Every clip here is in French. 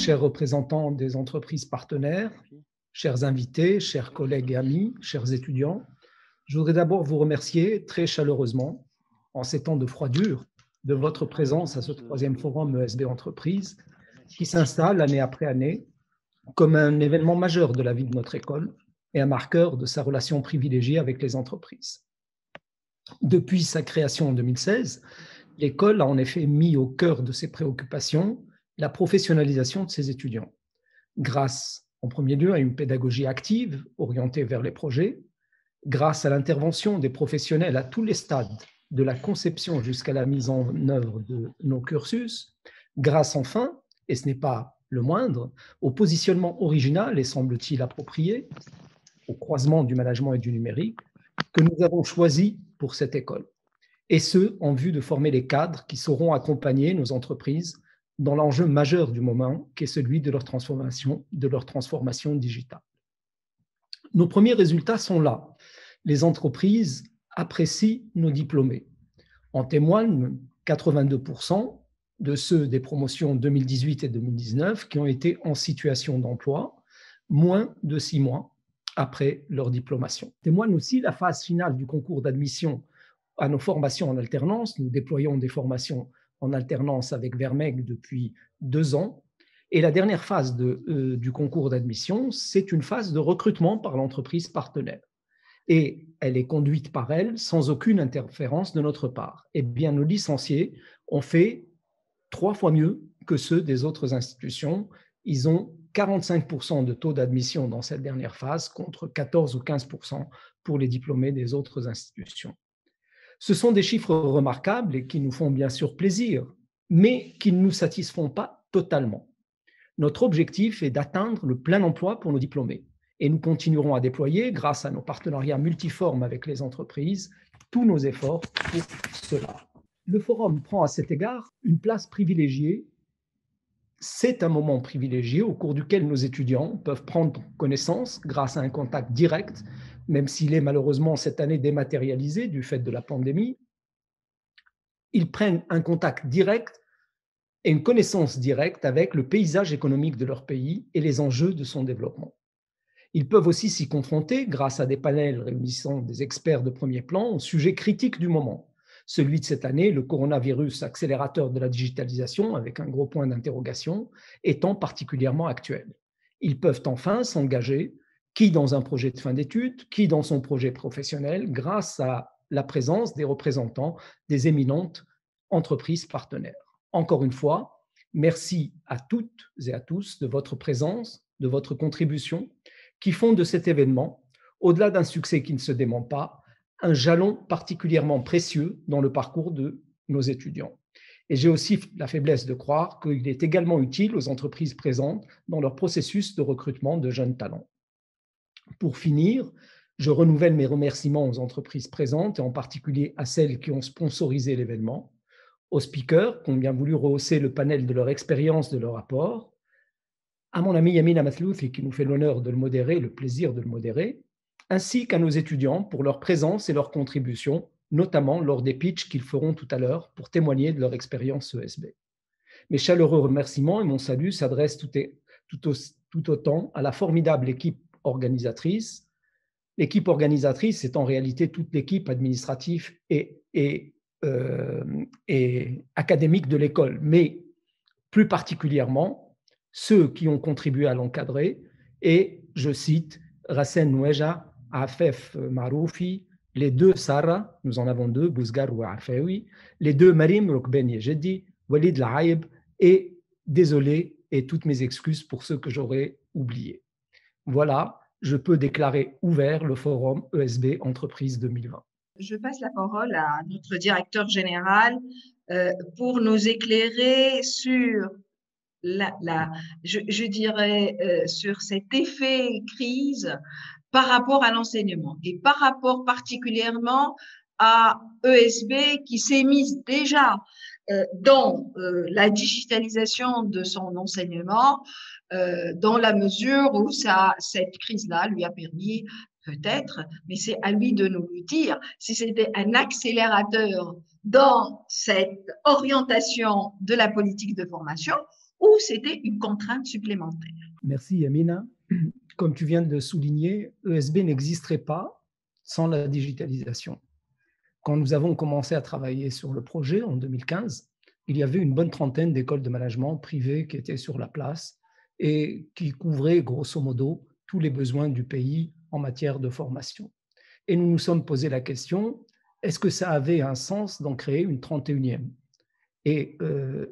chers représentants des entreprises partenaires, chers invités, chers collègues et amis, chers étudiants, je voudrais d'abord vous remercier très chaleureusement, en ces temps de froidure, de votre présence à ce troisième forum ESB Entreprises, qui s'installe année après année comme un événement majeur de la vie de notre école et un marqueur de sa relation privilégiée avec les entreprises. Depuis sa création en 2016, l'école a en effet mis au cœur de ses préoccupations la professionnalisation de ses étudiants, grâce en premier lieu à une pédagogie active orientée vers les projets, grâce à l'intervention des professionnels à tous les stades, de la conception jusqu'à la mise en œuvre de nos cursus, grâce enfin, et ce n'est pas le moindre, au positionnement original et semble-t-il approprié, au croisement du management et du numérique, que nous avons choisi pour cette école, et ce, en vue de former les cadres qui sauront accompagner nos entreprises dans l'enjeu majeur du moment, qui est celui de leur transformation digitale. Nos premiers résultats sont là. Les entreprises apprécient nos diplômés. En témoignent 82% de ceux des promotions 2018 et 2019 qui ont été en situation d'emploi moins de 6 mois après leur diplomation. Témoigne aussi la phase finale du concours d'admission à nos formations en alternance. Nous déployons des formations en alternance avec Vermeg depuis 2 ans. Et la dernière phase du concours d'admission, c'est une phase de recrutement par l'entreprise partenaire. Et elle est conduite par elle sans aucune interférence de notre part. Eh bien, nos licenciés ont fait 3 fois mieux que ceux des autres institutions. Ils ont 45% de taux d'admission dans cette dernière phase contre 14 ou 15% pour les diplômés des autres institutions. Ce sont des chiffres remarquables et qui nous font bien sûr plaisir, mais qui ne nous satisfont pas totalement. Notre objectif est d'atteindre le plein emploi pour nos diplômés et nous continuerons à déployer, grâce à nos partenariats multiformes avec les entreprises, tous nos efforts pour cela. Le forum prend à cet égard une place privilégiée. C'est un moment privilégié au cours duquel nos étudiants peuvent prendre connaissance, grâce à un contact direct, même s'il est malheureusement cette année dématérialisé du fait de la pandémie, ils prennent un contact direct et une connaissance directe avec le paysage économique de leur pays et les enjeux de son développement. Ils peuvent aussi s'y confronter grâce à des panels réunissant des experts de premier plan au sujet critique du moment, celui de cette année, le coronavirus accélérateur de la digitalisation, avec un gros point d'interrogation, étant particulièrement actuel. Ils peuvent enfin s'engager, qui dans un projet de fin d'études, qui dans son projet professionnel, grâce à la présence des représentants des éminentes entreprises partenaires. Encore une fois, merci à toutes et à tous de votre présence, de votre contribution, qui font de cet événement, au-delà d'un succès qui ne se dément pas, un jalon particulièrement précieux dans le parcours de nos étudiants. Et j'ai aussi la faiblesse de croire qu'il est également utile aux entreprises présentes dans leur processus de recrutement de jeunes talents. Pour finir, je renouvelle mes remerciements aux entreprises présentes et en particulier à celles qui ont sponsorisé l'événement, aux speakers qui ont bien voulu rehausser le panel de leur expérience, de leur apport, à mon ami Yamina Mathlouthi qui nous fait l'honneur de le modérer, le plaisir de le modérer, ainsi qu'à nos étudiants pour leur présence et leur contribution, notamment lors des pitchs qu'ils feront tout à l'heure pour témoigner de leur expérience ESB. Mes chaleureux remerciements et mon salut s'adressent tout autant à la formidable équipe organisatrice. L'équipe organisatrice, c'est en réalité toute l'équipe administrative et académique de l'école, mais plus particulièrement ceux qui ont contribué à l'encadrer, et je cite Rassen Noueja, Afef Maroufi, les 2 Sarah, nous en avons 2, Bouzgar ou Arfaoui, les 2 Marim Rokben Yejedi, Walid Lahaib, et désolé et toutes mes excuses pour ceux que j'aurais oubliés. Voilà, je peux déclarer ouvert le forum ESB Entreprises 2020. Je passe la parole à notre directeur général pour nous éclairer sur je dirais sur cet effet crise par rapport à l'enseignement et par rapport particulièrement à ESB qui s'est mise déjà dans la digitalisation de son enseignement dans la mesure où cette crise-là lui a permis peut-être, mais c'est à lui de nous le dire, si c'était un accélérateur dans cette orientation de la politique de formation ou c'était une contrainte supplémentaire. Merci Yamina. Comme tu viens de le souligner, ESB n'existerait pas sans la digitalisation. Quand nous avons commencé à travailler sur le projet en 2015, il y avait une bonne trentaine d'écoles de management privées qui étaient sur la place et qui couvraient grosso modo tous les besoins du pays en matière de formation. Et nous nous sommes posé la question, est-ce que ça avait un sens d'en créer une 31e? Et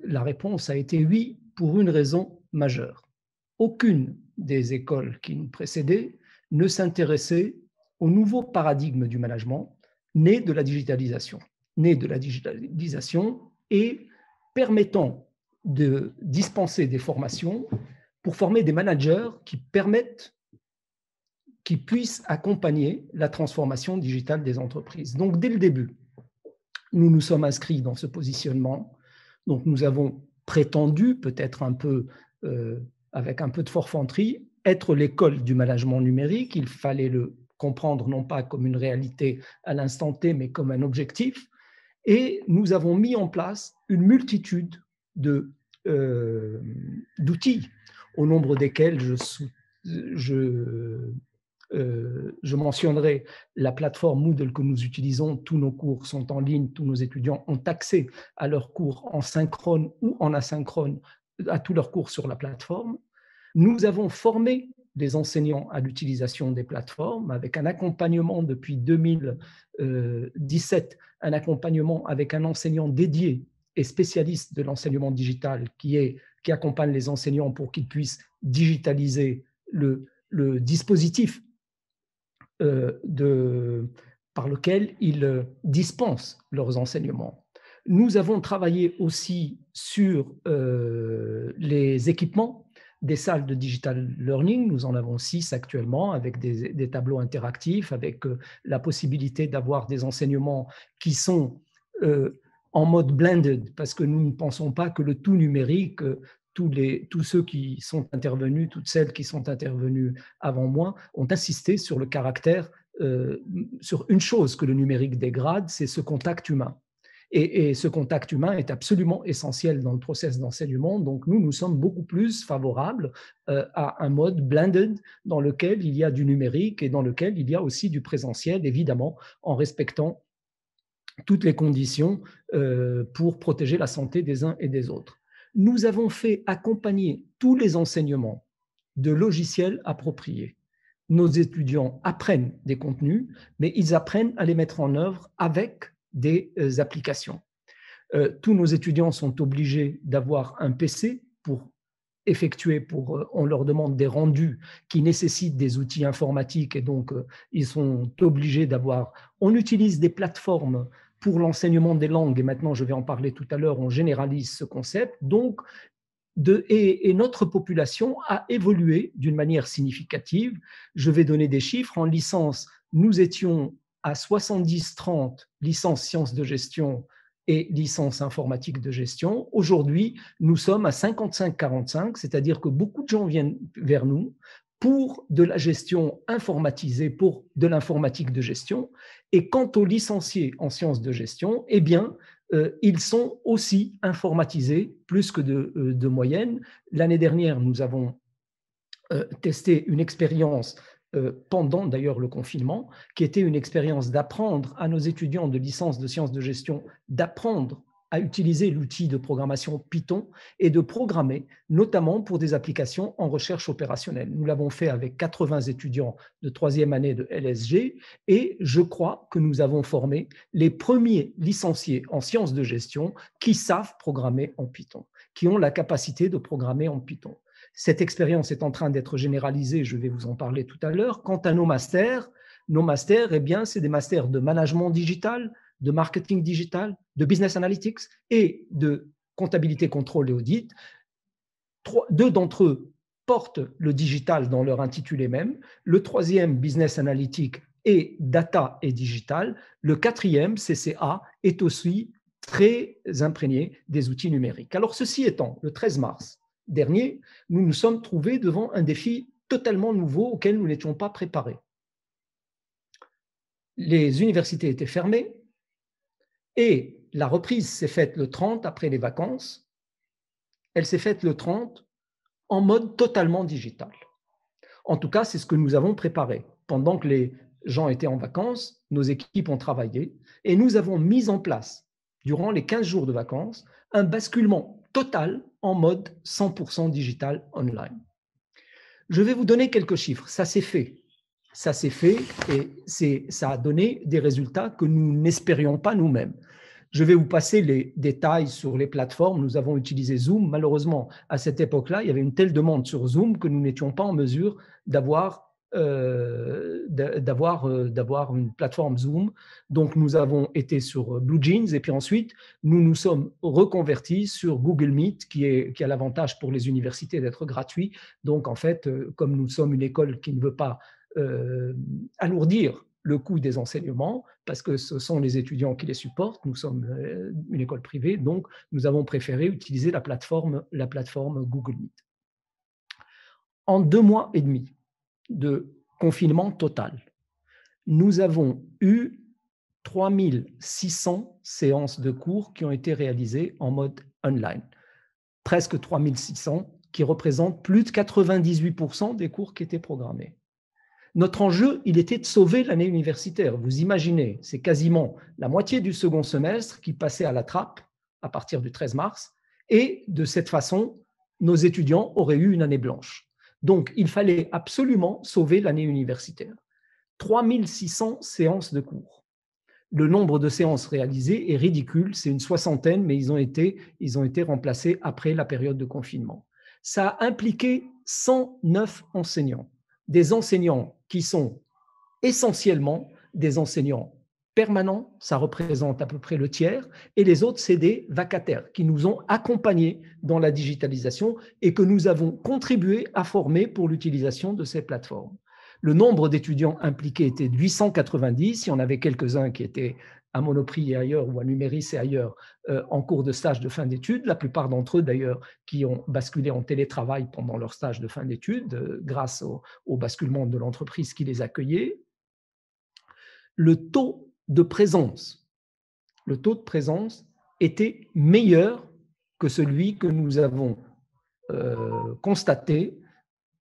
la réponse a été oui, pour une raison majeure. Aucune des écoles qui nous précédaient ne s'intéressait au nouveau paradigme du management né de la digitalisation. Et permettant de dispenser des formations pour former des managers qui puissent accompagner la transformation digitale des entreprises. Donc, dès le début, nous nous sommes inscrits dans ce positionnement. Donc, nous avons prétendu, peut-être un peu avec un peu de forfanterie, être l'école du management numérique. Il fallait le comprendre non pas comme une réalité à l'instant T, mais comme un objectif. Et nous avons mis en place une multitude d'outils, au nombre desquels je mentionnerai la plateforme Moodle que nous utilisons. Tous nos cours sont en ligne, tous nos étudiants ont accès à leurs cours en synchrone ou en asynchrone, à tous leurs cours sur la plateforme. Nous avons formé des enseignants à l'utilisation des plateformes avec un accompagnement depuis 2017, un accompagnement avec un enseignant dédié et spécialiste de l'enseignement digital qui accompagne les enseignants pour qu'ils puissent digitaliser le dispositif par lequel ils dispensent leurs enseignements. Nous avons travaillé aussi sur les équipements des salles de digital learning. Nous en avons 6 actuellement avec des tableaux interactifs, avec la possibilité d'avoir des enseignements qui sont en mode blended, parce que nous ne pensons pas que le tout numérique, tous ceux qui sont intervenus, toutes celles qui sont intervenues avant moi, ont insisté sur le caractère, sur une chose que le numérique dégrade, c'est ce contact humain. Et ce contact humain est absolument essentiel dans le processus d'enseignement. Donc, nous sommes beaucoup plus favorables à un mode blended dans lequel il y a du numérique et dans lequel il y a aussi du présentiel, évidemment, en respectant toutes les conditions pour protéger la santé des uns et des autres. Nous avons fait accompagner tous les enseignements de logiciels appropriés. Nos étudiants apprennent des contenus, mais ils apprennent à les mettre en œuvre avec des applications. Tous nos étudiants sont obligés d'avoir un PC pour effectuer, on leur demande des rendus qui nécessitent des outils informatiques et donc ils sont obligés d'avoir. On utilise des plateformes pour l'enseignement des langues et maintenant je vais en parler tout à l'heure, on généralise ce concept. Donc, et notre population a évolué d'une manière significative. Je vais donner des chiffres. En licence, nous étions à 70-30 licence sciences de gestion et licence informatique de gestion. Aujourd'hui, nous sommes à 55-45, c'est-à-dire que beaucoup de gens viennent vers nous pour de la gestion informatisée, pour de l'informatique de gestion. Et quant aux licenciés en sciences de gestion, eh bien, ils sont aussi informatisés plus que de moyenne. L'année dernière, nous avons testé une expérience pendant d'ailleurs le confinement, qui était une expérience d'apprendre à nos étudiants de licence de sciences de gestion d'apprendre à utiliser l'outil de programmation Python et de programmer, notamment pour des applications en recherche opérationnelle. Nous l'avons fait avec 80 étudiants de 3e année de LSG et je crois que nous avons formé les premiers licenciés en sciences de gestion qui savent programmer en Python, qui ont la capacité de programmer en Python. Cette expérience est en train d'être généralisée, je vais vous en parler tout à l'heure. Quant à nos masters, eh bien, c'est des masters de management digital, de marketing digital, de business analytics et de comptabilité, contrôle et audit. 2 d'entre eux portent le digital dans leur intitulé même. Le 3e, business analytics et data et digital. Le 4e, CCA, est aussi très imprégné des outils numériques. Alors, ceci étant, le 13 mars dernier, nous nous sommes trouvés devant un défi totalement nouveau auquel nous n'étions pas préparés. Les universités étaient fermées et la reprise s'est faite le 30 après les vacances elle s'est faite le 30 en mode totalement digital. En tout cas, c'est ce que nous avons préparé. Pendant que les gens étaient en vacances, nos équipes ont travaillé et nous avons mis en place, durant les 15 jours de vacances, un basculement total en mode 100% digital online. Je vais vous donner quelques chiffres. Ça s'est fait. Ça s'est fait et ça a donné des résultats que nous n'espérions pas nous-mêmes. Je vais vous passer les détails sur les plateformes. Nous avons utilisé Zoom. Malheureusement, à cette époque-là, il y avait une telle demande sur Zoom que nous n'étions pas en mesure d'avoir une plateforme Zoom. Donc, nous avons été sur BlueJeans et puis ensuite, nous nous sommes reconvertis sur Google Meet qui a l'avantage pour les universités d'être gratuit. Donc, en fait, comme nous sommes une école qui ne veut pas alourdir le coût des enseignements, parce que ce sont les étudiants qui les supportent. Nous sommes une école privée, donc nous avons préféré utiliser la plateforme Google Meet. En 2 mois et demi de confinement total, nous avons eu 3600 séances de cours qui ont été réalisées en mode online. Presque 3600, qui représentent plus de 98% des cours qui étaient programmés. Notre enjeu, il était de sauver l'année universitaire. Vous imaginez, c'est quasiment la moitié du second semestre qui passait à la trappe à partir du 13 mars. Et de cette façon, nos étudiants auraient eu une année blanche. Donc, il fallait absolument sauver l'année universitaire. 3600 séances de cours. Le nombre de séances réalisées est ridicule, c'est une soixantaine, mais ils ont été remplacés après la période de confinement. Ça a impliqué 109 enseignants. Des enseignants qui sont essentiellement des enseignants permanents, ça représente à peu près le tiers, et les autres, c'est des vacataires qui nous ont accompagnés dans la digitalisation et que nous avons contribué à former pour l'utilisation de ces plateformes. Le nombre d'étudiants impliqués était de 890, il y en avait quelques-uns qui étaient à Monoprix et ailleurs, ou à Numéris et ailleurs, en cours de stage de fin d'études. La plupart d'entre eux, d'ailleurs, qui ont basculé en télétravail pendant leur stage de fin d'études, grâce au basculement de l'entreprise qui les accueillait. Le taux de présence était meilleur que celui que nous avons constaté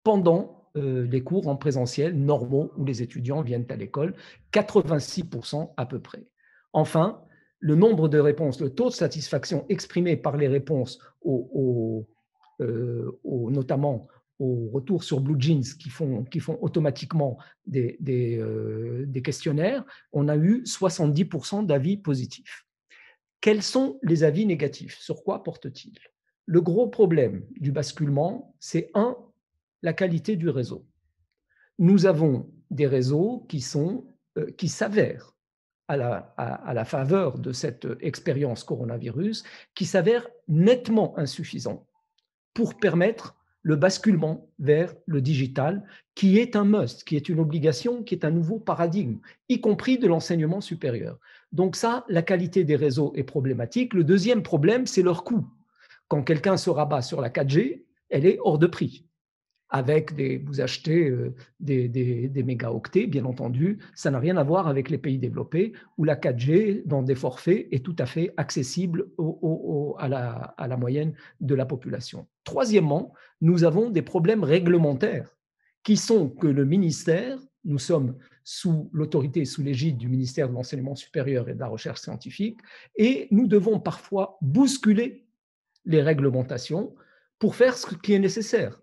pendant les cours en présentiel normaux où les étudiants viennent à l'école, 86% à peu près. Enfin, le nombre de réponses, le taux de satisfaction exprimé par les réponses, notamment au retour sur BlueJeans qui font automatiquement des questionnaires, on a eu 70% d'avis positifs. Quels sont les avis négatifs? Sur quoi portent-ils? Le gros problème du basculement, c'est la qualité du réseau. Nous avons des réseaux qui s'avèrent à la faveur de cette expérience coronavirus, qui s'avèrent nettement insuffisants pour permettre le basculement vers le digital, qui est un must, qui est une obligation, qui est un nouveau paradigme, y compris de l'enseignement supérieur. Donc ça, la qualité des réseaux est problématique. Le deuxième problème, c'est leur coût. Quand quelqu'un se rabat sur la 4G, elle est hors de prix. Vous achetez des mégaoctets, bien entendu, ça n'a rien à voir avec les pays développés où la 4G, dans des forfaits, est tout à fait accessible à la moyenne de la population. Troisièmement, nous avons des problèmes réglementaires qui sont que le ministère, nous sommes sous l'autorité, sous l'égide du ministère de l'Enseignement supérieur et de la Recherche scientifique, et nous devons parfois bousculer les réglementations pour faire ce qui est nécessaire.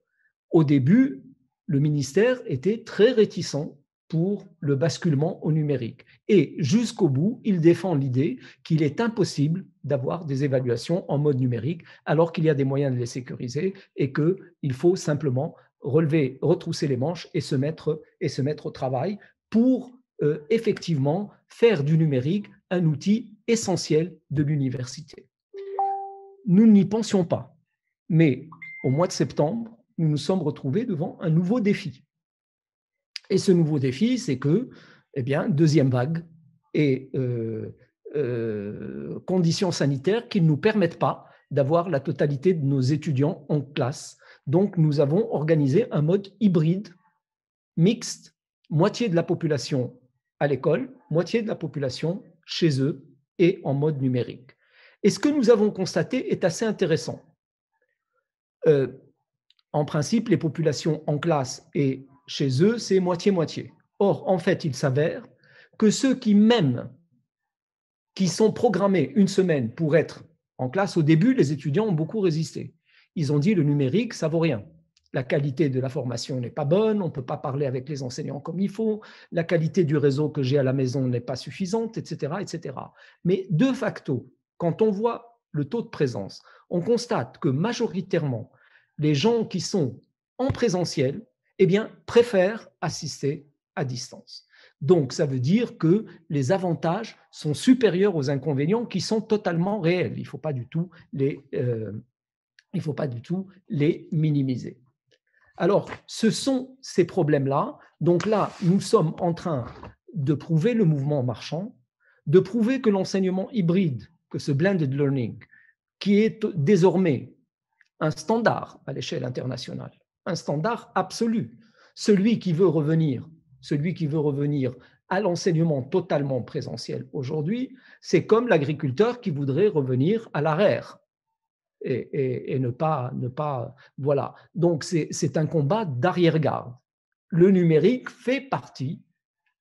Au début, le ministère était très réticent pour le basculement au numérique. Et jusqu'au bout, il défend l'idée qu'il est impossible d'avoir des évaluations en mode numérique alors qu'il y a des moyens de les sécuriser et qu'il faut simplement retrousser les manches et se mettre au travail pour effectivement faire du numérique un outil essentiel de l'université. Nous n'y pensions pas, mais au mois de septembre, nous nous sommes retrouvés devant un nouveau défi. Et ce nouveau défi, c'est que, deuxième vague et conditions sanitaires qui ne nous permettent pas d'avoir la totalité de nos étudiants en classe. Donc, nous avons organisé un mode hybride, mixte, moitié de la population à l'école, moitié de la population chez eux et en mode numérique. Et ce que nous avons constaté est assez intéressant. En principe, les populations en classe et chez eux, c'est moitié-moitié. Or, en fait, il s'avère que ceux qui sont programmés une semaine pour être en classe, au début, les étudiants ont beaucoup résisté. Ils ont dit le numérique, ça vaut rien. La qualité de la formation n'est pas bonne, on ne peut pas parler avec les enseignants comme il faut, la qualité du réseau que j'ai à la maison n'est pas suffisante, etc., etc. Mais de facto, quand on voit le taux de présence, on constate que majoritairement, les gens qui sont en présentiel, eh bien, préfèrent assister à distance. Donc, ça veut dire que les avantages sont supérieurs aux inconvénients qui sont totalement réels. Il ne faut pas du tout les minimiser. Alors, ce sont ces problèmes-là. Donc là, nous sommes en train de prouver le mouvement marchand, de prouver que l'enseignement hybride, que ce blended learning, qui est désormais un standard à l'échelle internationale, un standard absolu. Celui qui veut revenir à l'enseignement totalement présentiel aujourd'hui, c'est comme l'agriculteur qui voudrait revenir à l'ARER et ne pas, voilà. Donc c'est un combat d'arrière-garde. Le numérique fait partie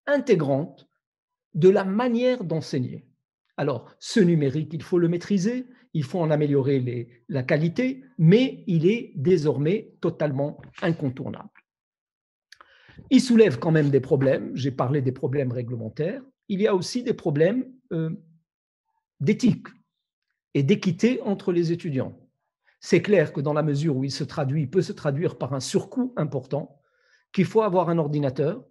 intégrante de la manière d'enseigner. Alors, ce numérique, il faut le maîtriser, il faut en améliorer la qualité, mais il est désormais totalement incontournable. Il soulève quand même des problèmes. J'ai parlé des problèmes réglementaires. Il y a aussi des problèmes d'éthique et d'équité entre les étudiants. C'est clair que dans la mesure où il peut se traduire par un surcoût important, qu'il faut avoir un ordinateur,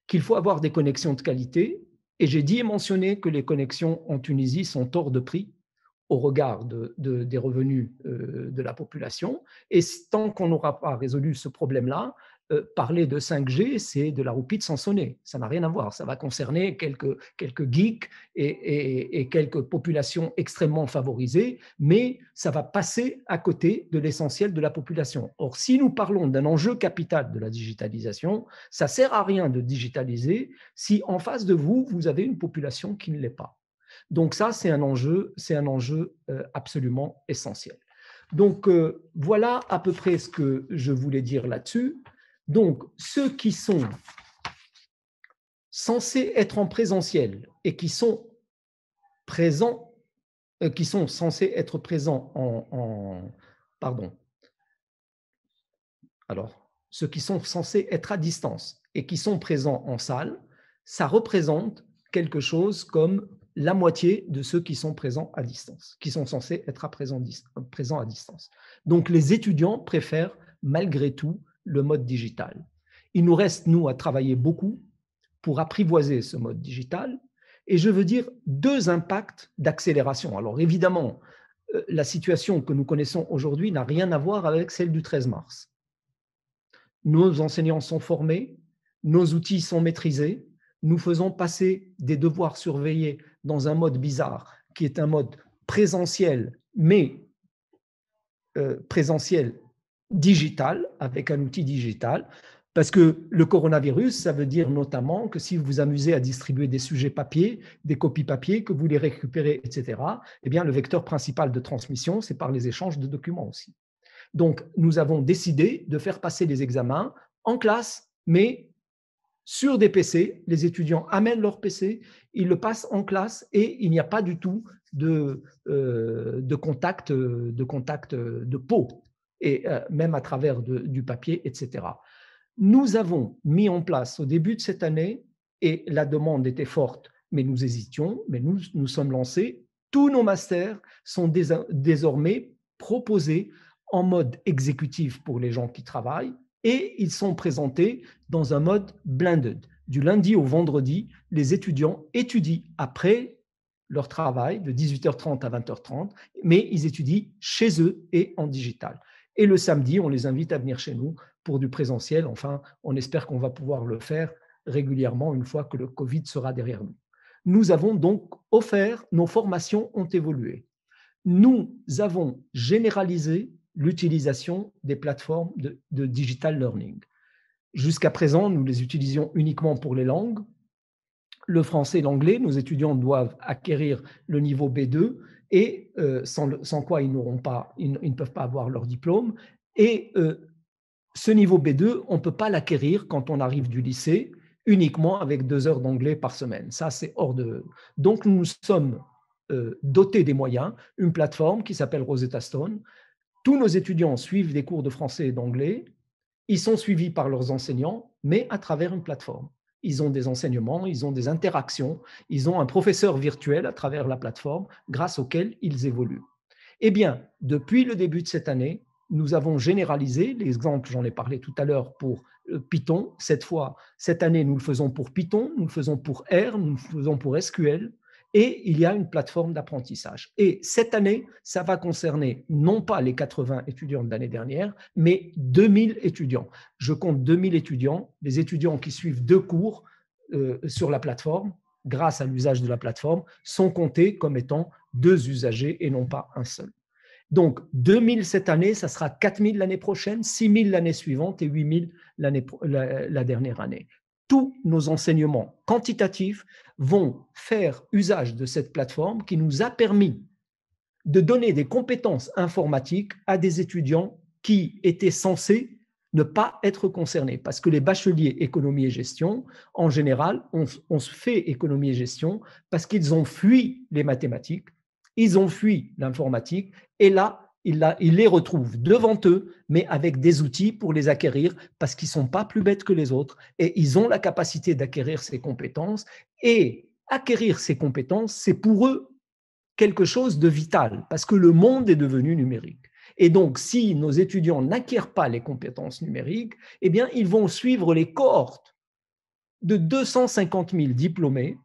qu'il faut avoir des connexions de qualité. Et j'ai dit et mentionné que les connexions en Tunisie sont hors de prix au regard des revenus de la population. Et tant qu'on n'aura pas résolu ce problème-là, parler de 5G, c'est de la roupie de Sansonnet. Ça n'a rien à voir. Ça va concerner quelques geeks et quelques populations extrêmement favorisées, mais ça va passer à côté de l'essentiel de la population. Or, si nous parlons d'un enjeu capital de la digitalisation, ça ne sert à rien de digitaliser si en face de vous, vous avez une population qui ne l'est pas. Donc ça, c'est un enjeu absolument essentiel. Donc voilà à peu près ce que je voulais dire là-dessus. Donc ceux qui sont censés être en présentiel et qui sont présents, qui sont censés être présents alors, ceux qui sont censés être à distance et qui sont présents en salle, ça représente quelque chose comme la moitié de ceux qui sont présents à distance, qui sont censés être présents à distance. Donc, les étudiants préfèrent malgré tout le mode digital. Il nous reste, nous, à travailler beaucoup pour apprivoiser ce mode digital. Et je veux dire deux impacts d'accélération. Alors, évidemment, la situation que nous connaissons aujourd'hui n'a rien à voir avec celle du 13 mars. Nos enseignants sont formés, nos outils sont maîtrisés, nous faisons passer des devoirs surveillés dans un mode bizarre, qui est un mode présentiel, mais présentiel digital, avec un outil digital, parce que le coronavirus, ça veut dire notamment que si vous vous amusez à distribuer des sujets papier, des copies papier, que vous les récupérez, etc., eh bien, le vecteur principal de transmission, c'est par les échanges de documents aussi. Donc, nous avons décidé de faire passer les examens en classe, mais sur des PC. Les étudiants amènent leur PC, ils le passent en classe et il n'y a pas du tout de contact de peau, et même à travers du papier, etc. Nous avons mis en place au début de cette année, et la demande était forte, mais nous hésitions, mais nous sommes lancés. Tous nos masters sont désormais proposés en mode exécutif pour les gens qui travaillent, et ils sont présentés dans un mode blended. Du lundi au vendredi, les étudiants étudient après leur travail de 18h30 à 20h30, mais ils étudient chez eux et en digital. Et le samedi, on les invite à venir chez nous pour du présentiel. Enfin, on espère qu'on va pouvoir le faire régulièrement une fois que le Covid sera derrière nous. Nous avons donc offert, nos formations ont évolué. Nous avons généralisé l'utilisation des plateformes de digital learning. Jusqu'à présent, nous les utilisions uniquement pour les langues. Le français et l'anglais, nos étudiants doivent acquérir le niveau B2 et sans quoi ils ne peuvent pas avoir leur diplôme. Et ce niveau B2, on ne peut pas l'acquérir quand on arrive du lycée uniquement avec 2 heures d'anglais par semaine. Ça, c'est hors de… Donc, nous sommes dotés des moyens, une plateforme qui s'appelle Rosetta Stone. Tous nos étudiants suivent des cours de français et d'anglais. Ils sont suivis par leurs enseignants, mais à travers une plateforme. Ils ont des enseignements, ils ont des interactions, ils ont un professeur virtuel à travers la plateforme grâce auquel ils évoluent. Eh bien, depuis le début de cette année, nous avons généralisé, l'exemple, j'en ai parlé tout à l'heure pour Python, cette année, nous le faisons pour Python, nous le faisons pour R, nous le faisons pour SQL, et il y a une plateforme d'apprentissage. Et cette année, ça va concerner non pas les 80 étudiants de l'année dernière, mais 2000 étudiants. Je compte 2000 étudiants, des étudiants qui suivent 2 cours sur la plateforme, grâce à l'usage de la plateforme, sont comptés comme étant 2 usagers et non pas un seul. Donc, 2000 cette année, ça sera 4000 l'année prochaine, 6000 l'année suivante et 8000 la dernière année. Tous nos enseignements quantitatifs vont faire usage de cette plateforme qui nous a permis de donner des compétences informatiques à des étudiants qui étaient censés ne pas être concernés. Parce que les bacheliers économie et gestion, en général, on se fait économie et gestion parce qu'ils ont fui les mathématiques, ils ont fui l'informatique, et là, ils les retrouvent devant eux, mais avec des outils pour les acquérir, parce qu'ils ne sont pas plus bêtes que les autres, et ils ont la capacité d'acquérir ces compétences, et acquérir ces compétences, c'est pour eux quelque chose de vital, parce que le monde est devenu numérique. Et donc, si nos étudiants n'acquièrent pas les compétences numériques, eh bien, ils vont suivre les cohortes de 250 000 diplômés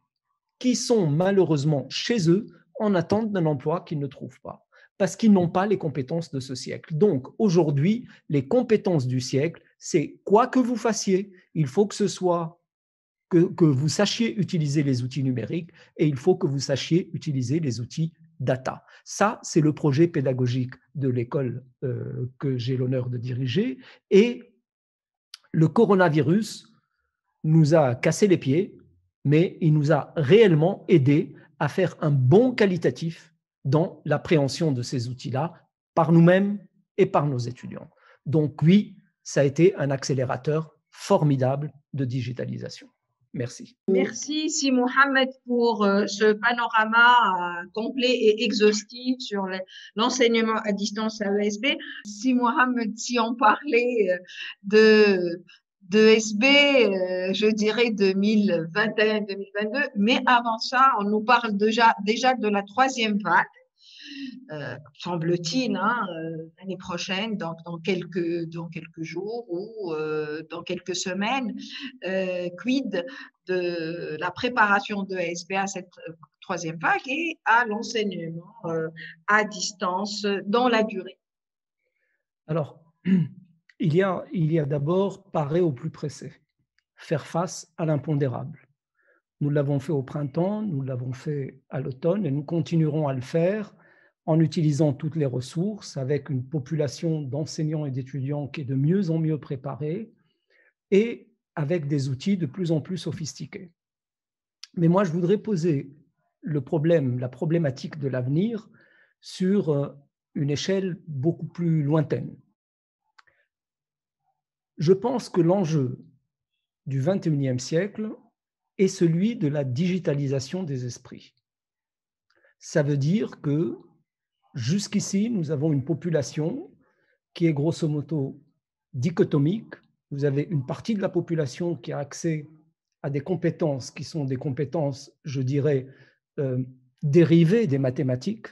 qui sont malheureusement chez eux en attente d'un emploi qu'ils ne trouvent pas, parce qu'ils n'ont pas les compétences de ce siècle. Donc, aujourd'hui, les compétences du siècle, c'est quoi que vous fassiez, il faut que ce soit que vous sachiez utiliser les outils numériques et il faut que vous sachiez utiliser les outils data. Ça, c'est le projet pédagogique de l'école que j'ai l'honneur de diriger. Et le coronavirus nous a cassé les pieds, mais il nous a réellement aidés à faire un bond qualitatif dans l'appréhension de ces outils-là par nous-mêmes et par nos étudiants. Donc oui, ça a été un accélérateur formidable de digitalisation. Merci. Merci, Si Mohamed, pour ce panorama complet et exhaustif sur l'enseignement à distance à l'ESB. Si Mohamed, si on parlait de ESB, je dirais 2021-2022, mais avant ça, on nous parle déjà de la 3e vague. Semble-t-il, l'année prochaine, donc dans quelques jours ou dans quelques semaines. Quid de la préparation de ESB à cette 3e vague et à l'enseignement à distance dans la durée? Alors, il y a d'abord parer au plus pressé, faire face à l'impondérable. Nous l'avons fait au printemps, nous l'avons fait à l'automne et nous continuerons à le faire en utilisant toutes les ressources avec une population d'enseignants et d'étudiants qui est de mieux en mieux préparée et avec des outils de plus en plus sophistiqués. Mais moi, je voudrais poser la problématique de l'avenir sur une échelle beaucoup plus lointaine. Je pense que l'enjeu du XXIe siècle est celui de la digitalisation des esprits. Ça veut dire que jusqu'ici, nous avons une population qui est grosso modo dichotomique. Vous avez une partie de la population qui a accès à des compétences qui sont des compétences, je dirais, dérivées des mathématiques,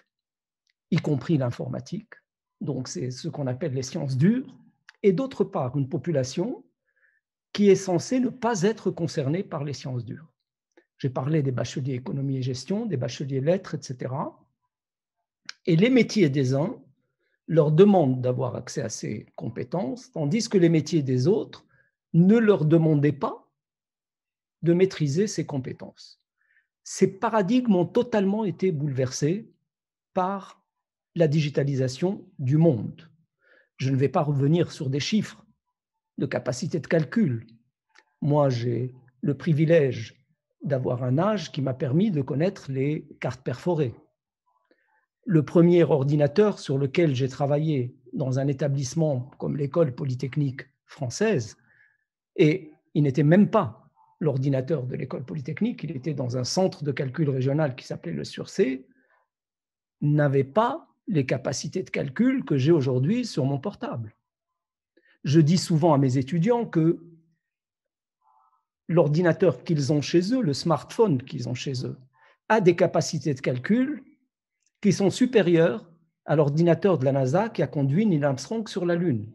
y compris l'informatique. Donc, c'est ce qu'on appelle les sciences dures. Et d'autre part, une population qui est censée ne pas être concernée par les sciences dures. J'ai parlé des bacheliers économie et gestion, des bacheliers lettres, etc. Et les métiers des uns leur demandent d'avoir accès à ces compétences, tandis que les métiers des autres ne leur demandaient pas de maîtriser ces compétences. Ces paradigmes ont totalement été bouleversés par la digitalisation du monde. Je ne vais pas revenir sur des chiffres de capacité de calcul. Moi, j'ai le privilège d'avoir un âge qui m'a permis de connaître les cartes perforées. le premier ordinateur sur lequel j'ai travaillé dans un établissement comme l'École polytechnique française, et il n'était même pas l'ordinateur de l'École polytechnique, il était dans un centre de calcul régional qui s'appelait le Sur-C, n'avait pas les capacités de calcul que j'ai aujourd'hui sur mon portable. Je dis souvent à mes étudiants que l'ordinateur qu'ils ont chez eux, le smartphone qu'ils ont chez eux, a des capacités de calcul qui sont supérieures à l'ordinateur de la NASA qui a conduit Neil Armstrong sur la Lune.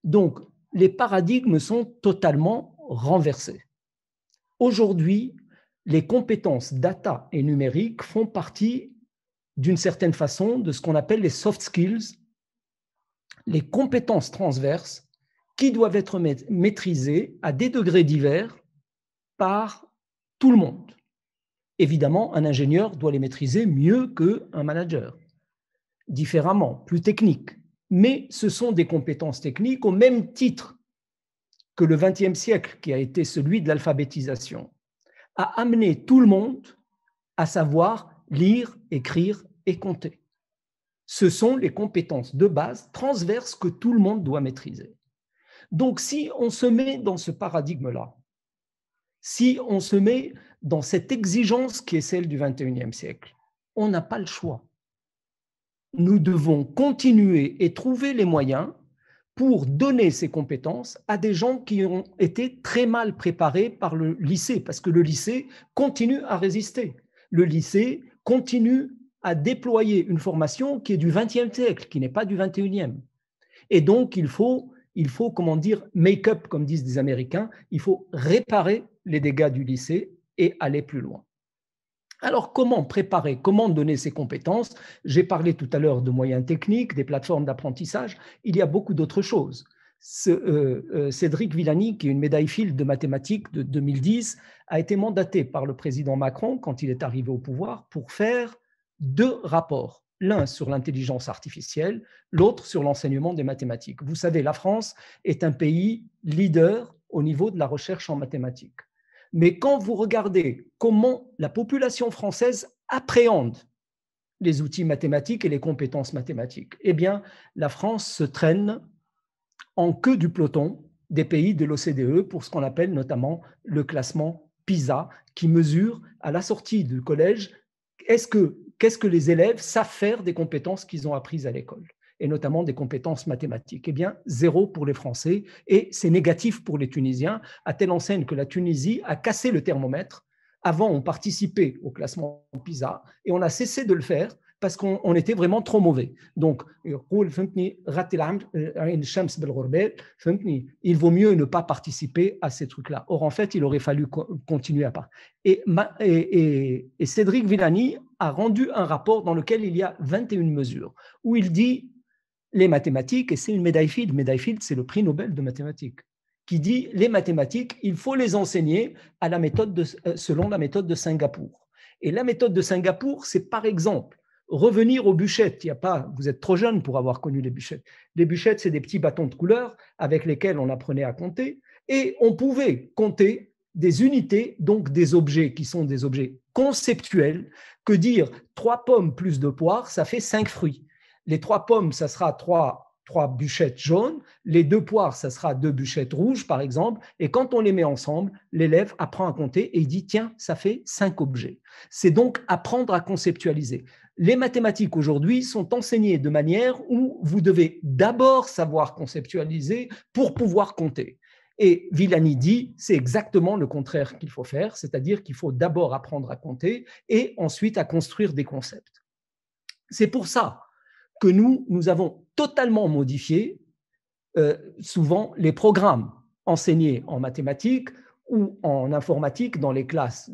Donc, les paradigmes sont totalement renversés. Aujourd'hui, les compétences data et numériques font partie, d'une certaine façon, de ce qu'on appelle les soft skills, les compétences transverses qui doivent être maîtrisées à des degrés divers par tout le monde. Évidemment, un ingénieur doit les maîtriser mieux qu'un manager, différemment, plus technique. Mais ce sont des compétences techniques au même titre que le XXe siècle, qui a été celui de l'alphabétisation, a amené tout le monde à savoir lire, écrire et compter. Ce sont les compétences de base transverses que tout le monde doit maîtriser. Donc, si on se met dans ce paradigme-là, si on se met dans cette exigence qui est celle du XXIe siècle, on n'a pas le choix. Nous devons continuer et trouver les moyens pour donner ces compétences à des gens qui ont été très mal préparés par le lycée, parce que le lycée continue à résister. Le lycée continue à déployer une formation qui est du XXe siècle, qui n'est pas du XXIe. Et donc, il faut, comment dire, make up, comme disent les Américains, il faut réparer les dégâts du lycée et aller plus loin. Alors, comment préparer, comment donner ces compétences? J'ai parlé tout à l'heure de moyens techniques, des plateformes d'apprentissage. Il y a beaucoup d'autres choses. Cédric Villani, qui est une médaille Fields de mathématiques de 2010, a été mandaté par le président Macron, quand il est arrivé au pouvoir, pour faire 2 rapports. L'un sur l'intelligence artificielle, l'autre sur l'enseignement des mathématiques. Vous savez, la France est un pays leader au niveau de la recherche en mathématiques. Mais quand vous regardez comment la population française appréhende les outils mathématiques et les compétences mathématiques, eh bien, la France se traîne en queue du peloton des pays de l'OCDE pour ce qu'on appelle notamment le classement PISA, qui mesure à la sortie du collège qu'est-ce que les élèves savent faire des compétences qu'ils ont apprises à l'école, et notamment des compétences mathématiques. Eh bien, 0 pour les Français, et c'est négatif pour les Tunisiens, à telle enseigne que la Tunisie a cassé le thermomètre. Avant, on participait au classement PISA, et on a cessé de le faire parce qu'on était vraiment trop mauvais. Donc, il vaut mieux ne pas participer à ces trucs-là. Or, en fait, il aurait fallu continuer à part. Et Cédric Villani a rendu un rapport dans lequel il y a 21 mesures, où il dit les mathématiques, et c'est une médaille Fields. Médaille Fields, c'est le prix Nobel de mathématiques, qui dit les mathématiques, il faut les enseigner à la méthode selon la méthode de Singapour. Et la méthode de Singapour, c'est par exemple revenir aux bûchettes. Il y a pas, vous êtes trop jeune pour avoir connu les bûchettes. Les bûchettes, c'est des petits bâtons de couleur avec lesquels on apprenait à compter, et on pouvait compter des unités, donc des objets qui sont des objets conceptuels, que dire 3 pommes plus 2 poires, ça fait 5 fruits. Les 3 pommes, ça sera 3 bûchettes jaunes, les 2 poires, ça sera 2 bûchettes rouges, par exemple, et quand on les met ensemble, l'élève apprend à compter et il dit, tiens, ça fait 5 objets. C'est donc apprendre à conceptualiser. Les mathématiques aujourd'hui sont enseignées de manière où vous devez d'abord savoir conceptualiser pour pouvoir compter. Et Villani dit, c'est exactement le contraire qu'il faut faire, c'est-à-dire qu'il faut d'abord apprendre à compter et ensuite à construire des concepts. C'est pour ça que nous avons totalement modifié souvent les programmes enseignés en mathématiques ou en informatique dans les classes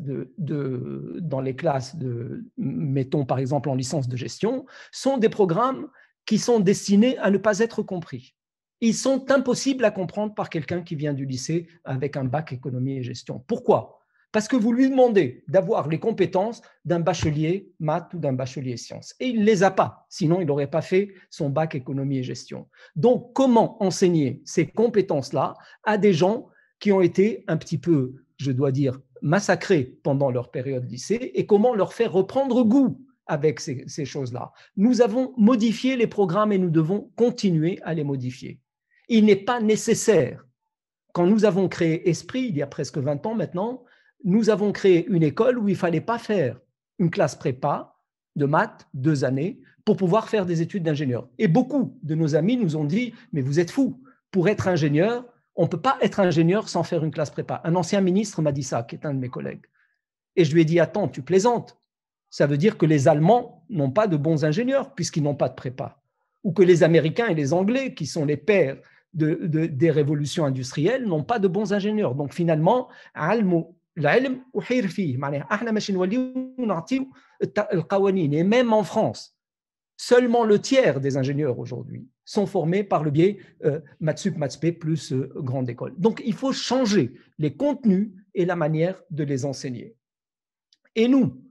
mettons par exemple en licence de gestion, sont des programmes qui sont destinés à ne pas être compris. Ils sont impossibles à comprendre par quelqu'un qui vient du lycée avec un bac économie et gestion. Pourquoi ? Parce que vous lui demandez d'avoir les compétences d'un bachelier maths ou d'un bachelier sciences. Et il ne les a pas, sinon il n'aurait pas fait son bac économie et gestion. Donc, comment enseigner ces compétences-là à des gens qui ont été un petit peu, je dois dire, massacrés pendant leur période lycée, et comment leur faire reprendre goût avec ces choses-là. Nous avons modifié les programmes et nous devons continuer à les modifier. Il n'est pas nécessaire. Quand nous avons créé Esprit, il y a presque 20 ans maintenant, nous avons créé une école où il ne fallait pas faire une classe prépa de maths, 2 années, pour pouvoir faire des études d'ingénieur. Et beaucoup de nos amis nous ont dit, mais vous êtes fous, pour être ingénieur, on ne peut pas être ingénieur sans faire une classe prépa. Un ancien ministre m'a dit ça, qui est un de mes collègues. Et je lui ai dit, attends, tu plaisantes. Ça veut dire que les Allemands n'ont pas de bons ingénieurs puisqu'ils n'ont pas de prépa. Ou que les Américains et les Anglais, qui sont les pères des révolutions industrielles, n'ont pas de bons ingénieurs. Donc finalement, et même en France, seulement le tiers des ingénieurs aujourd'hui sont formés par le biais Mathsup, Mathsp plus grande école. Donc il faut changer les contenus et la manière de les enseigner. Et nous,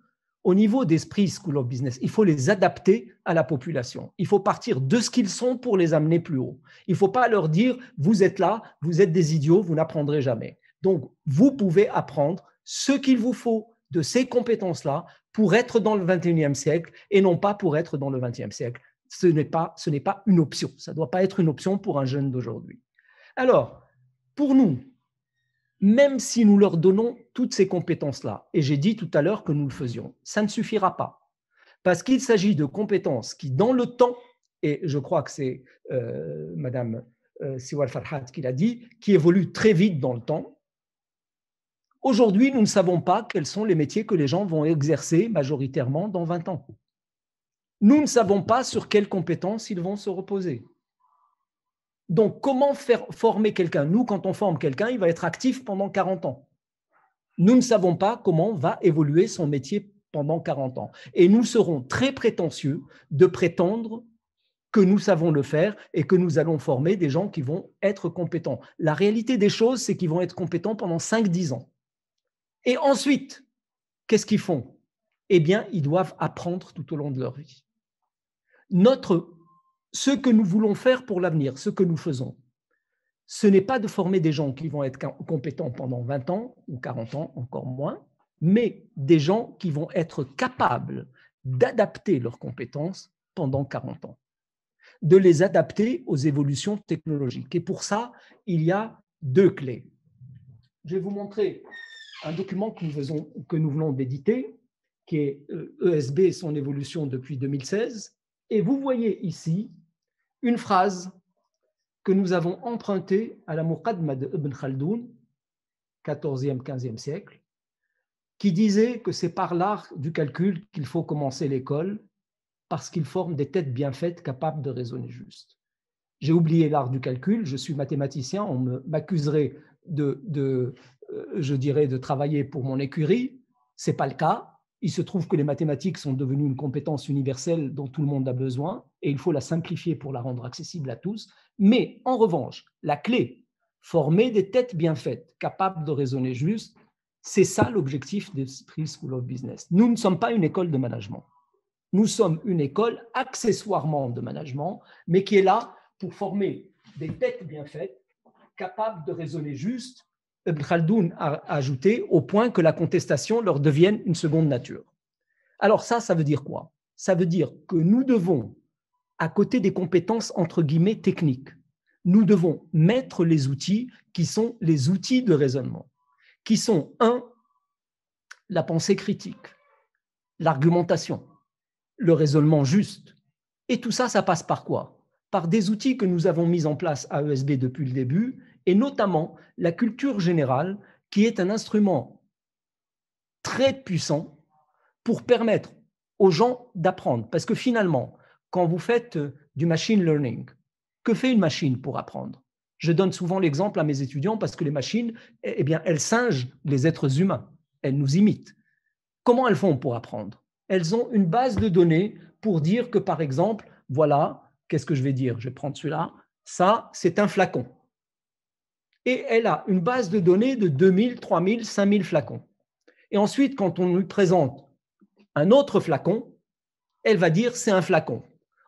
au niveau d'Esprit School of Business, il faut les adapter à la population. Il faut partir de ce qu'ils sont pour les amener plus haut. Il ne faut pas leur dire « vous êtes là, vous êtes des idiots, vous n'apprendrez jamais ». Donc, vous pouvez apprendre ce qu'il vous faut de ces compétences-là pour être dans le 21e siècle et non pas pour être dans le 20e siècle. Ce n'est pas une option. Ça ne doit pas être une option pour un jeune d'aujourd'hui. Alors, pour nous, même si nous leur donnons toutes ces compétences-là, et j'ai dit tout à l'heure que nous le faisions, ça ne suffira pas. Parce qu'il s'agit de compétences qui, dans le temps, et je crois que c'est Madame Siwal Farhat qui l'a dit, qui évoluent très vite dans le temps. Aujourd'hui, nous ne savons pas quels sont les métiers que les gens vont exercer majoritairement dans 20 ans. Nous ne savons pas sur quelles compétences ils vont se reposer. Donc, comment faire former quelqu'un? Nous, quand on forme quelqu'un, il va être actif pendant 40 ans. Nous ne savons pas comment va évoluer son métier pendant 40 ans. Et nous serons très prétentieux de prétendre que nous savons le faire et que nous allons former des gens qui vont être compétents. La réalité des choses, c'est qu'ils vont être compétents pendant 5-10 ans. Et ensuite, qu'est-ce qu'ils font? Eh bien, ils doivent apprendre tout au long de leur vie. Ce que nous voulons faire pour l'avenir, ce que nous faisons, ce n'est pas de former des gens qui vont être compétents pendant 20 ans ou 40 ans, encore moins, mais des gens qui vont être capables d'adapter leurs compétences pendant 40 ans, de les adapter aux évolutions technologiques. Et pour ça, il y a 2 clés. Je vais vous montrer un document que nous venons d'éditer, qui est ESB et son évolution depuis 2016. Et vous voyez ici une phrase que nous avons empruntée à la Muqaddma d'Ibn Khaldoun, 14e, 15e siècle, qui disait que c'est par l'art du calcul qu'il faut commencer l'école, parce qu'il forme des têtes bien faites capables de raisonner juste. J'ai oublié l'art du calcul, je suis mathématicien, on m'accuserait de travailler pour mon écurie. Ce n'est pas le cas. Il se trouve que les mathématiques sont devenues une compétence universelle dont tout le monde a besoin et il faut la simplifier pour la rendre accessible à tous. Mais en revanche, la clé, former des têtes bien faites, capables de raisonner juste, c'est ça l'objectif d'Esprit School of Business. Nous ne sommes pas une école de management. Nous sommes une école accessoirement de management, mais qui est là pour former des têtes bien faites, capables de raisonner juste. Ibn Khaldoun a ajouté au point que la contestation leur devienne une seconde nature. Alors ça veut dire quoi? Ça veut dire que nous devons, à côté des compétences entre guillemets techniques, nous devons mettre les outils qui sont les outils de raisonnement, qui sont 1, la pensée critique, l'argumentation, le raisonnement juste. Et tout ça, ça passe par quoi? Par des outils que nous avons mis en place à ESB depuis le début, et notamment la culture générale, qui est un instrument très puissant pour permettre aux gens d'apprendre. Parce que finalement, quand vous faites du machine learning, que fait une machine pour apprendre? Je donne souvent l'exemple à mes étudiants parce que les machines, eh bien, elles singent les êtres humains, elles nous imitent. Comment elles font pour apprendre? Elles ont une base de données pour dire que, par exemple, voilà, qu'est-ce que je vais dire? Je vais prendre celui-là. Ça, c'est un flacon. Et elle a une base de données de 2000, 3000, 5000 flacons. Et ensuite, quand on lui présente un autre flacon, elle va dire c'est un flacon.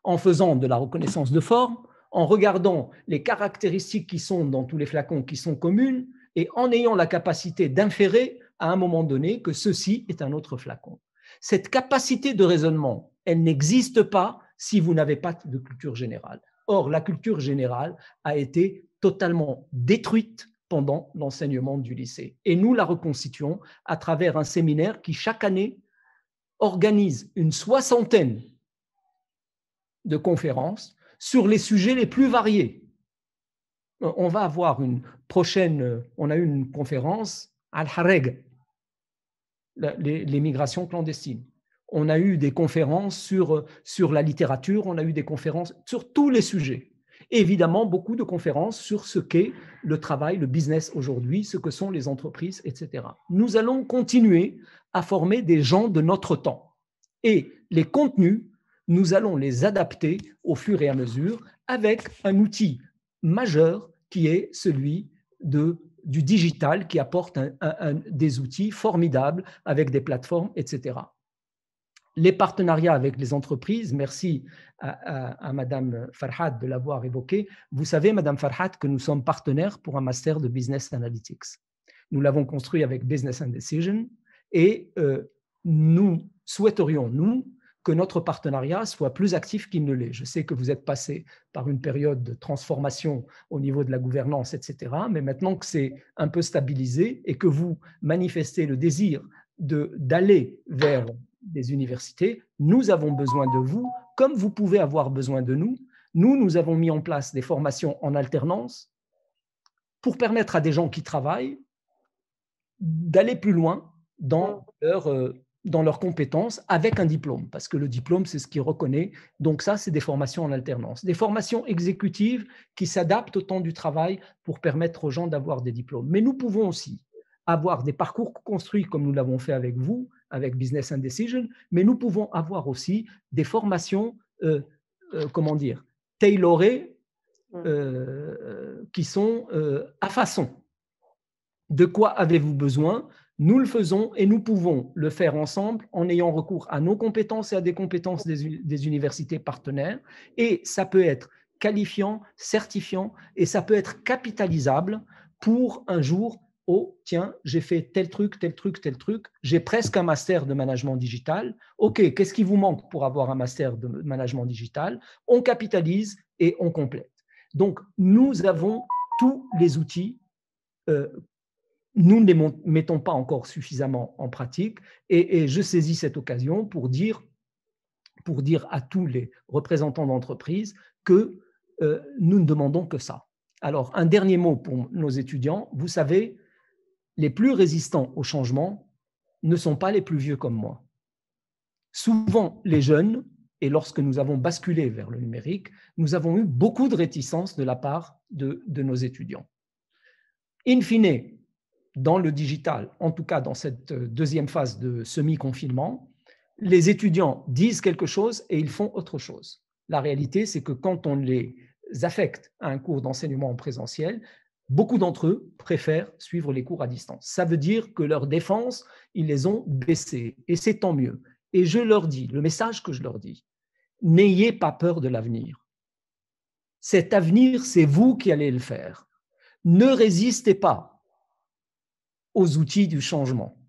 En faisant de la reconnaissance de forme, en regardant les caractéristiques qui sont dans tous les flacons qui sont communes et en ayant la capacité d'inférer à un moment donné que ceci est un autre flacon. Cette capacité de raisonnement, elle n'existe pas si vous n'avez pas de culture générale. Or, la culture générale a été totalement détruite pendant l'enseignement du lycée. Et nous la reconstituons à travers un séminaire qui, chaque année, organise une 60aine de conférences sur les sujets les plus variés. On va avoir une prochaine, on a eu une conférence Al-Hareg, les migrations clandestines. On a eu des conférences sur la littérature, on a eu des conférences sur tous les sujets. Et évidemment, beaucoup de conférences sur ce qu'est le travail, le business aujourd'hui, ce que sont les entreprises, etc. Nous allons continuer à former des gens de notre temps. Et les contenus, nous allons les adapter au fur et à mesure avec un outil majeur qui est celui du digital, qui apporte des outils formidables avec des plateformes, etc. Les partenariats avec les entreprises, merci à Madame Farhad de l'avoir évoqué. Vous savez, Madame Farhad, que nous sommes partenaires pour un master de Business Analytics. Nous l'avons construit avec Business and Decision et nous souhaiterions, nous, que notre partenariat soit plus actif qu'il ne l'est. Je sais que vous êtes passé par une période de transformation au niveau de la gouvernance, etc. Mais maintenant que c'est un peu stabilisé et que vous manifestez le désir d'aller vers des universités, nous avons besoin de vous, comme vous pouvez avoir besoin de nous. Nous avons mis en place des formations en alternance pour permettre à des gens qui travaillent d'aller plus loin dans leurs compétences avec un diplôme, parce que le diplôme, c'est ce qui reconnaît. Donc ça, c'est des formations en alternance. Des formations exécutives qui s'adaptent au temps du travail pour permettre aux gens d'avoir des diplômes. Mais nous pouvons aussi avoir des parcours construits comme nous l'avons fait avec vous, avec Business and Decision, mais nous pouvons avoir aussi des formations, tailorées, qui sont à façon. De quoi avez-vous besoin? Nous le faisons et nous pouvons le faire ensemble en ayant recours à nos compétences et à des compétences des universités partenaires. Et ça peut être qualifiant, certifiant et ça peut être capitalisable pour un jour, oh tiens, j'ai fait tel truc, j'ai presque un master de management digital. OK, qu'est-ce qui vous manque pour avoir un master de management digital? On capitalise et on complète. Donc, nous avons tous les outils. Nous ne les mettons pas encore suffisamment en pratique et je saisis cette occasion pour dire à tous les représentants d'entreprises que nous ne demandons que ça. Alors, un dernier mot pour nos étudiants. Vous savez, les plus résistants au changement ne sont pas les plus vieux comme moi. Souvent, les jeunes, et lorsque nous avons basculé vers le numérique, nous avons eu beaucoup de réticence de la part de nos étudiants. In fine, dans le digital, en tout cas dans cette deuxième phase de semi-confinement, les étudiants disent quelque chose et ils font autre chose. La réalité, c'est que quand on les affecte à un cours d'enseignement en présentiel, beaucoup d'entre eux préfèrent suivre les cours à distance. Ça veut dire que leurs défenses, ils les ont baissées et c'est tant mieux. Et je leur dis, le message que je leur dis, n'ayez pas peur de l'avenir. Cet avenir, c'est vous qui allez le faire. Ne résistez pas aux outils du changement.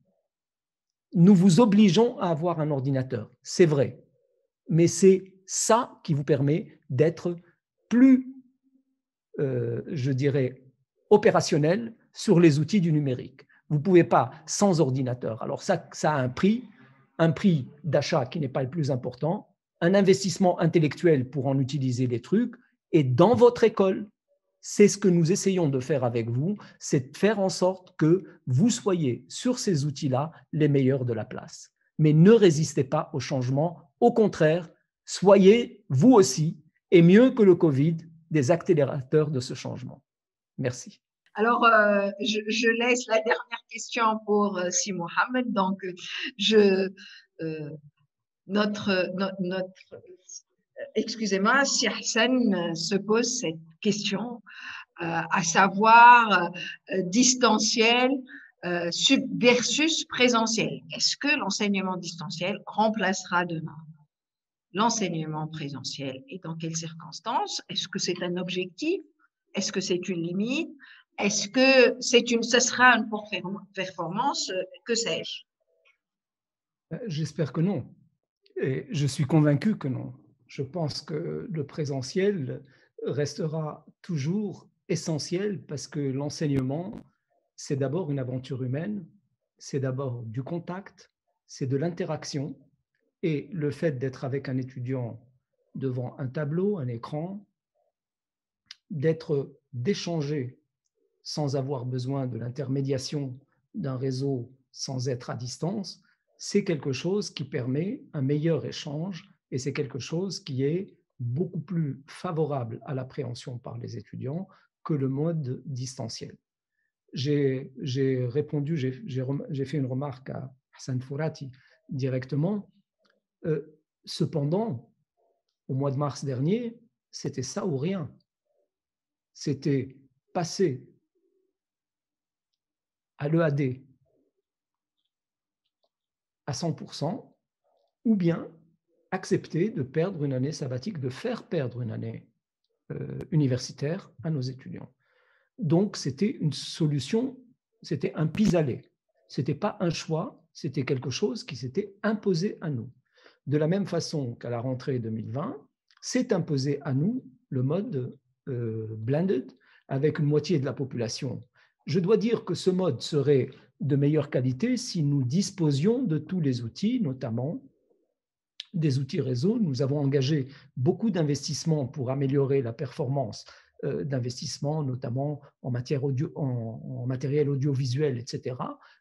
Nous vous obligeons à avoir un ordinateur, c'est vrai, mais c'est ça qui vous permet d'être plus, je dirais, opérationnel sur les outils du numérique. Vous ne pouvez pas sans ordinateur. Alors ça a un prix d'achat qui n'est pas le plus important, un investissement intellectuel pour en utiliser les trucs, et dans votre école, c'est ce que nous essayons de faire avec vous, c'est de faire en sorte que vous soyez sur ces outils-là les meilleurs de la place. Mais ne résistez pas au changement, au contraire, soyez vous aussi, et mieux que le Covid, des accélérateurs de ce changement. Merci. Alors, je laisse la dernière question pour Si Mohamed. Donc, excusez-moi, si Hassan se pose cette question, à savoir distanciel versus présentiel. Est-ce que l'enseignement distanciel remplacera demain l'enseignement présentiel et dans quelles circonstances? Est-ce que c'est un objectif? Est-ce que c'est une limite? Est-ce que ce sera une performance? Que sais-je? J'espère que non. Et je suis convaincu que non. Je pense que le présentiel restera toujours essentiel parce que l'enseignement, c'est d'abord une aventure humaine, c'est d'abord du contact, c'est de l'interaction. Et le fait d'être avec un étudiant devant un tableau, un écran, d'échanger sans avoir besoin de l'intermédiation d'un réseau sans être à distance, c'est quelque chose qui permet un meilleur échange et c'est quelque chose qui est beaucoup plus favorable à l'appréhension par les étudiants que le mode distanciel. J'ai répondu, j'ai fait une remarque à Hassan Fourati directement. Cependant, au mois de mars dernier, c'était ça ou rien. C'était passer à l'EAD à 100% ou bien accepter de perdre une année sabbatique, de faire perdre une année universitaire à nos étudiants. Donc, c'était une solution, c'était un pis-aller. Ce n'était pas un choix, c'était quelque chose qui s'était imposé à nous. De la même façon qu'à la rentrée 2020, s'est imposé à nous le mode blended avec une moitié de la population. Je dois dire que ce mode serait de meilleure qualité si nous disposions de tous les outils, notamment des outils réseau. Nous avons engagé beaucoup d'investissements pour améliorer la performance d'investissements, notamment en matériel audiovisuel, etc.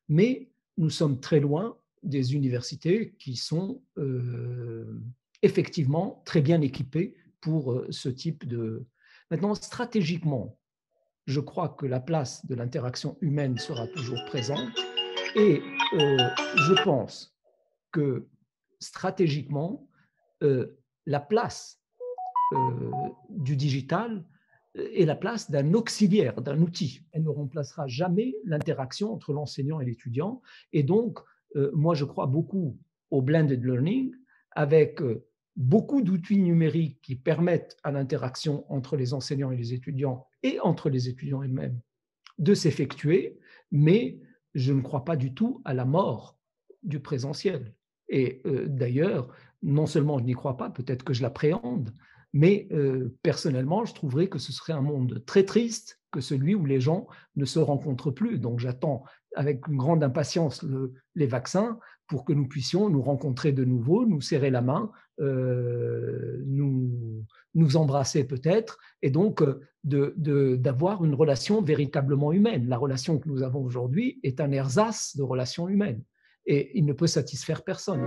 Mais nous sommes très loin des universités qui sont effectivement très bien équipées pour ce type de... Maintenant, stratégiquement, je crois que la place de l'interaction humaine sera toujours présente et je pense que stratégiquement, la place du digital est la place d'un auxiliaire, d'un outil. Elle ne remplacera jamais l'interaction entre l'enseignant et l'étudiant. Et donc, moi, je crois beaucoup au blended learning avec beaucoup d'outils numériques qui permettent à l'interaction entre les enseignants et les étudiants et entre les étudiants eux-mêmes de s'effectuer, mais je ne crois pas du tout à la mort du présentiel. Et d'ailleurs, non seulement je n'y crois pas, peut-être que je l'appréhende, mais personnellement, je trouverais que ce serait un monde très triste que celui où les gens ne se rencontrent plus. Donc j'attends avec une grande impatience les vaccins pour que nous puissions nous rencontrer de nouveau, nous serrer la main, nous embrasser peut-être, et donc d'avoir une relation véritablement humaine. La relation que nous avons aujourd'hui est un ersatz de relation humaine, et il ne peut satisfaire personne.